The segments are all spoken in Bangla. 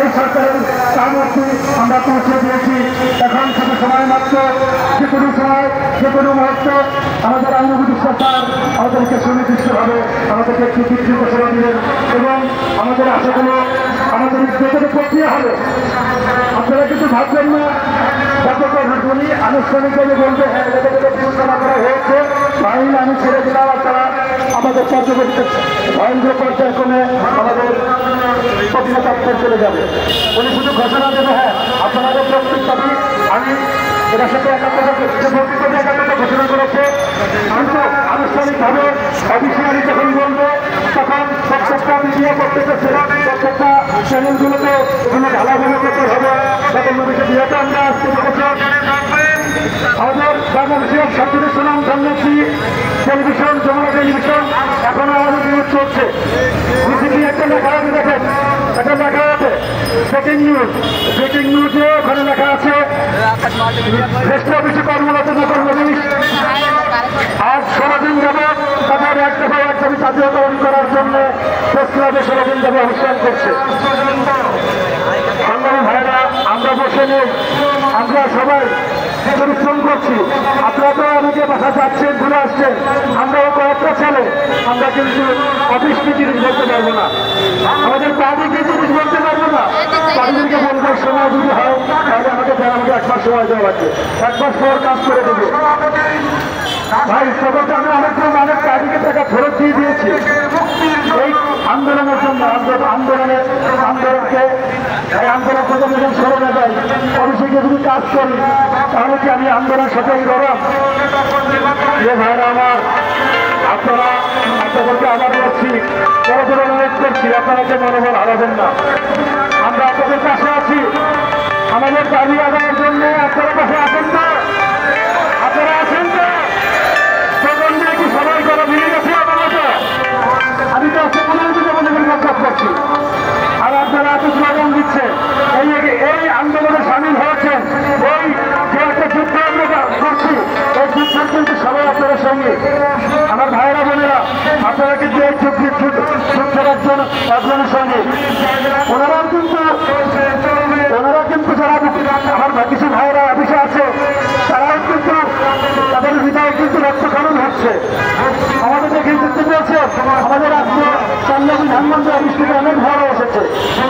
এই সরকারের কামড়টি আমরা পৌঁছে দিয়েছি। এখন শুধু সময় মাত্র, যে কোনো সময় যে কোনো মুহূর্তে আমাদের আইনজীবী সরকার আমাদেরকে সুনির্দিষ্টভাবে আমাদেরকে একটি চিত্র ঘোষণা দিলেন এবং আমাদের আশাগুলো আমাদের যেখানে প্রক্রিয়া হবে। আপনারা কিন্তু ভাববেন না বলি আনুষ্ঠানিকভাবে বলবে হ্যাঁ এটাকে ঘোষণা করা হয়েছে, আইন আমি ছেড়ে দিলাম, আপনারা আমাদের পর্যবেক্ষণ ভয়ঙ্কর পর্যায়ক্রমে আমাদের প্রতিষ্ঠা চলে যাবে। উনি শুধু ঘোষণা দেবে হ্যাঁ আপনাদের প্রত্যেক দাবি আমি এটার সাথে একাত্মতা ঘোষণা করেছে, কিন্তু আনুষ্ঠানিকভাবে অফিসিয়ালি যখন বলবে তখন প্রত্যেকটা মিডিয়া প্রত্যেকটা চ্যানেলগুলোতে এগুলো ঢালাভাবে করতে হবে। তখন বিষয়টা আমরা আমাদের বাংলাদেশের সবচেয়ে সুনাম ধন্যবাদী টেলিভিশন, যমুনা টেলিভিশন এখন আমাদের নিউজ চলছে। একটা লেখা আছে, দেখেন একটা লেখা আছে ব্রেকিং নিউজ। ব্রেকিং নিউজে ওখানে লেখা আছে রেস্ট অফিসে কর্মরত পুলিশ আজ 16 দিন যাবে তাদের এক দফা এক দাবি জাতীয়করণ করার জন্য প্রেস ক্লাবে 16 দিন যাবে অনুষ্ঠান করছে। সংগ্রামী ভাইরা, আমরা বসে নেই, আমরা সবাই পরিশ্রম করছি। আপনারা তো অনেকে বাসা যাচ্ছেন, ঘুরে আসছেন, আমরাও কয়েকটা ছেলে, আমরা কিন্তু অফিস কি জিনিস বলতে পারবো না, আমাদের পার্টি কি জিনিস বলতে পারবো না। পার্টিকে বলবো সময় যদি হয় তাহলে আমাকে 1 মাস সময় দেওয়া লাগবে, 1 মাস পর কাজ করে দেবো। ভাই সবাইকে আমি অনেক পার্টিকে টাকা ফেরত দিয়ে দিয়েছি এই আন্দোলনের জন্য। আন্দোলনকে এই আন্দোলন থেকে যখন সরে না যাই, অফিসে গিয়ে যদি কাজ করি তাহলে কি আমি আন্দোলন সাথে গরম? যে ভাইরা আমার, আপনাদেরকে আবার বলছি, বড় অনুরোধ করছি আপনারা যে মনোবল হারাবেন না। আমরা আপনাদের পাশে আছি, আমাদের দাবি আদায়ের জন্য আপনারা পাশে আছেন না? আপনারা আছেন না? কি সবাই করে মিলে গেছে আমার মতো? আমি তো আজকে কাজ করছি আর আপনারা এত স্লোগান দিচ্ছেন, এই আন্দোলনে সামিল হয়েছেন, এই যে একটা যুদ্ধ আমরা করছি, এই যুদ্ধের কিন্তু সবাই আপনাদের সঙ্গে। আমার ভাইয়েরা বোনেরা, আপনারা কিন্তু এই যুদ্ধের একজনের সঙ্গে ওনারা কিন্তু যারা আমার কিছু ভাইয়েরা অফিসে আছে তারাও কিন্তু তাদের হৃদয়ে কিন্তু রক্তক্ষরণ হচ্ছে। আমাদের দেখে যুদ্ধ চলছে, আমাদের আজকে ধানমন্ত্রী অফিস থেকে অনেক ভালো এসেছে,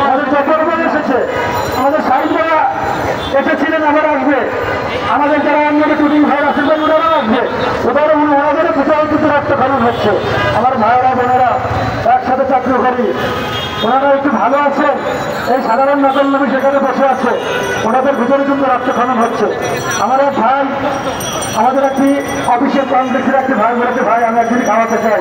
আমাদের চট্টগ্রামে এসেছে, আমাদের সাহিত্যরা এসেছিলেন, আবার আসবে, আমাদের যারা অন্য টুটিং ভাই আছে ওনারাও আসবে, ওনাদের কোথাও কিন্তু রক্তক্ষরণ হচ্ছে। আমার ভাইয়েরা বোনেরা একসাথে চাকরি করি, ওনারা একটু ভালো আছে, এই সাধারণ নগরী সেখানে বসে আছে, ওনাদের ভিতরে কিন্তু রক্তক্ষরণ হচ্ছে। আমার এক ভাই, আমাদের একটি অফিসের কমপ্লেক্সের একটি ভাই বলেছে ভাই আমি একদিন খাওয়াতে চাই।